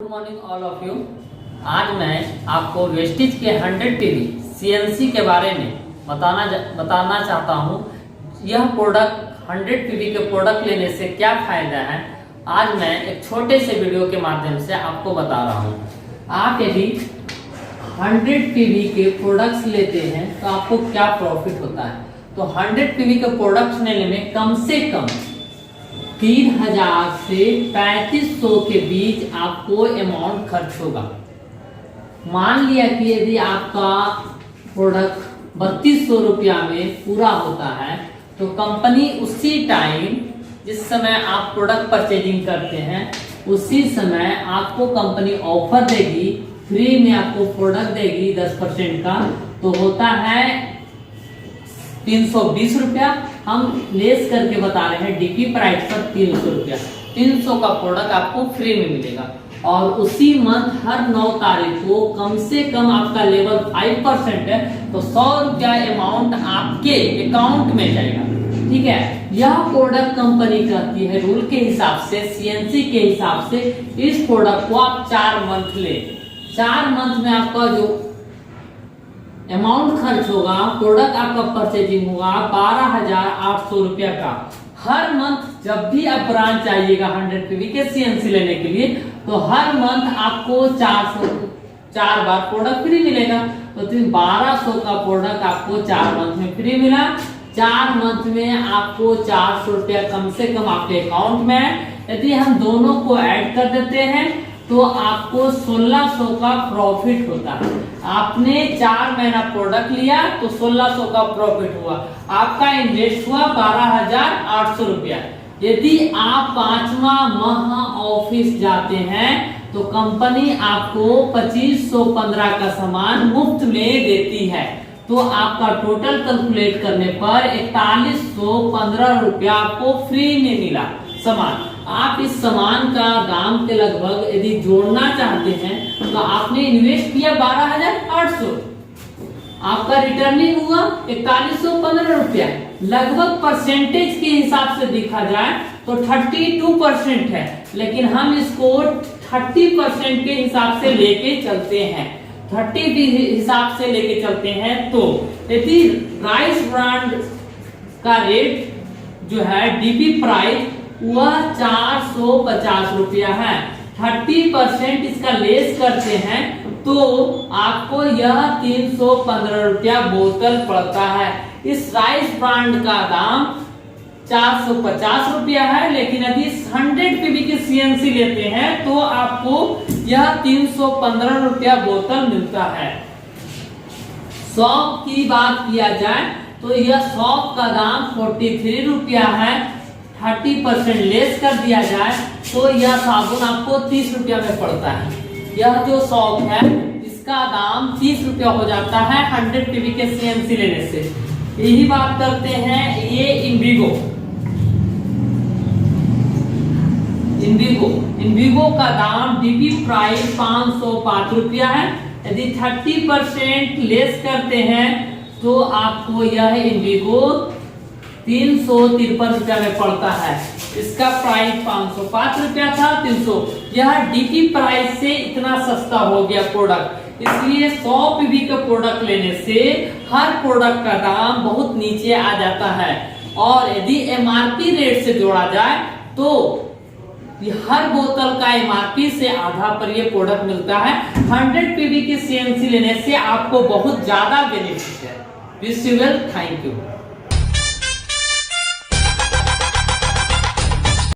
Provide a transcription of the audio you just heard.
Good morning all of you. आज मैं आपको वेस्टिज के 100 टीवी सीएनसी के बारे में बताना चाहता हूँ। यह प्रोडक्ट 100 टीवी के प्रोडक्ट लेने से क्या फायदा है, आज मैं एक छोटे से वीडियो के माध्यम से आपको बता रहा हूँ। आप यदि 100 टीवी के प्रोडक्ट्स लेते हैं तो आपको क्या प्रॉफिट होता है। तो 100 टीवी के प्रोडक्ट्स लेने में कम से कम 3000 से 3500 के बीच आपको अमाउंट खर्च होगा। मान लिया कि यदि आपका प्रोडक्ट 3200 रुपया में पूरा होता है तो कंपनी उसी टाइम जिस समय आप प्रोडक्ट परचेजिंग करते हैं उसी समय आपको कंपनी ऑफर देगी, फ्री में आपको प्रोडक्ट देगी 10% का, तो होता है 320 रुपया। हम लेस करके बता रहे हैं डीपी प्राइस पर 300 रुपया। 300 का प्रोडक्ट आपको फ्री में मिलेगा और उसी मंथ हर 9 तारीख को कम से कम आपका लेवल 5% है तो 100 रुपया अमाउंट आपके अकाउंट में जाएगा। ठीक है, यह प्रोडक्ट कंपनी कहती है रूल के हिसाब से, सीएनसी के हिसाब से, इस प्रोडक्ट को आप 4 मंथ ले। 4 मंथ में आपका जो अमाउंट खर्च होगा, प्रोडक्ट आपका परचेजिंग होगा 12,800 रुपया का। हर मंथ जब भी आप ब्रांच आइएगा 100 टीवी के सीएनसी लेने के लिए तो हर मंथ आपको 4 बार प्रोडक्ट फ्री मिलेगा। तो 1200 का प्रोडक्ट आपको 4 मंथ में फ्री मिला। 4 मंथ में आपको 400 रुपया कम से कम आपके अकाउंट में है। यदि हम दोनों को ऐड कर देते हैं तो आपको 1600 का प्रॉफिट होता है। आपने 4 महीना प्रोडक्ट लिया तो 1600 का प्रॉफिट हुआ, आपका इन्वेस्ट हुआ 12,800 रुपया। यदि आप 5वां माह ऑफिस जाते हैं तो कंपनी आपको 2515 का सामान मुफ्त में देती है। तो आपका टोटल कैलकुलेट करने पर 4115 रुपया आपको फ्री में मिला सामान। आप इस सामान का दाम के लगभग यदि जोड़ना चाहते हैं तो आपने इन्वेस्ट किया 12,800, आपका रिटर्निंग हुआ 4115 रुपया। लगभग परसेंटेज के हिसाब से देखा जाए तो 32% है, लेकिन हम इसको 30% के हिसाब से लेके चलते हैं। 30 हिसाब से लेके चलते हैं तो यदि राइस ब्रांड का रेट जो है डीपी प्राइस वह 450 रुपया है। 30% इसका लेस करते हैं तो आपको यह 315 रुपया बोतल पड़ता है। इस राइस ब्रांड का दाम 450 रुपया है, लेकिन यदि 100 टीवी के सीएनसी लेते हैं तो आपको यह 315 रुपया बोतल मिलता है। सॉप की बात किया जाए तो यह सॉप का दाम 43 रुपया है। 30% लेस कर दिया जाए तो यह साबुन आपको 30 रुपया में पड़ता है। यह जो सॉप है इसका दाम 30 रुपया हो जाता है 100 टीवी के सीएनसी लेने से। यही बात करते हैं ये इनविगो का दाम डीपी प्राइस 505 रुपया है। यदि 30% लेस करते हैं तो आपको यह इनविगो 353 रुपया में पड़ता है। इसका प्राइस 505 रुपया था, 300। यह डीपी प्राइस से इतना सस्ता हो गया प्रोडक्ट, इसलिए 100 पीवी का प्रोडक्ट लेने से हर प्रोडक्ट का दाम बहुत नीचे आ जाता है। और यदि एमआरपी रेट से जोड़ा जाए तो हर बोतल का एमआरपी से आधा पर यह प्रोडक्ट मिलता है। 100 पीवी के सीएनसी लेने से आपको बहुत ज्यादा बेनिफिट है। Wish you well, thank you.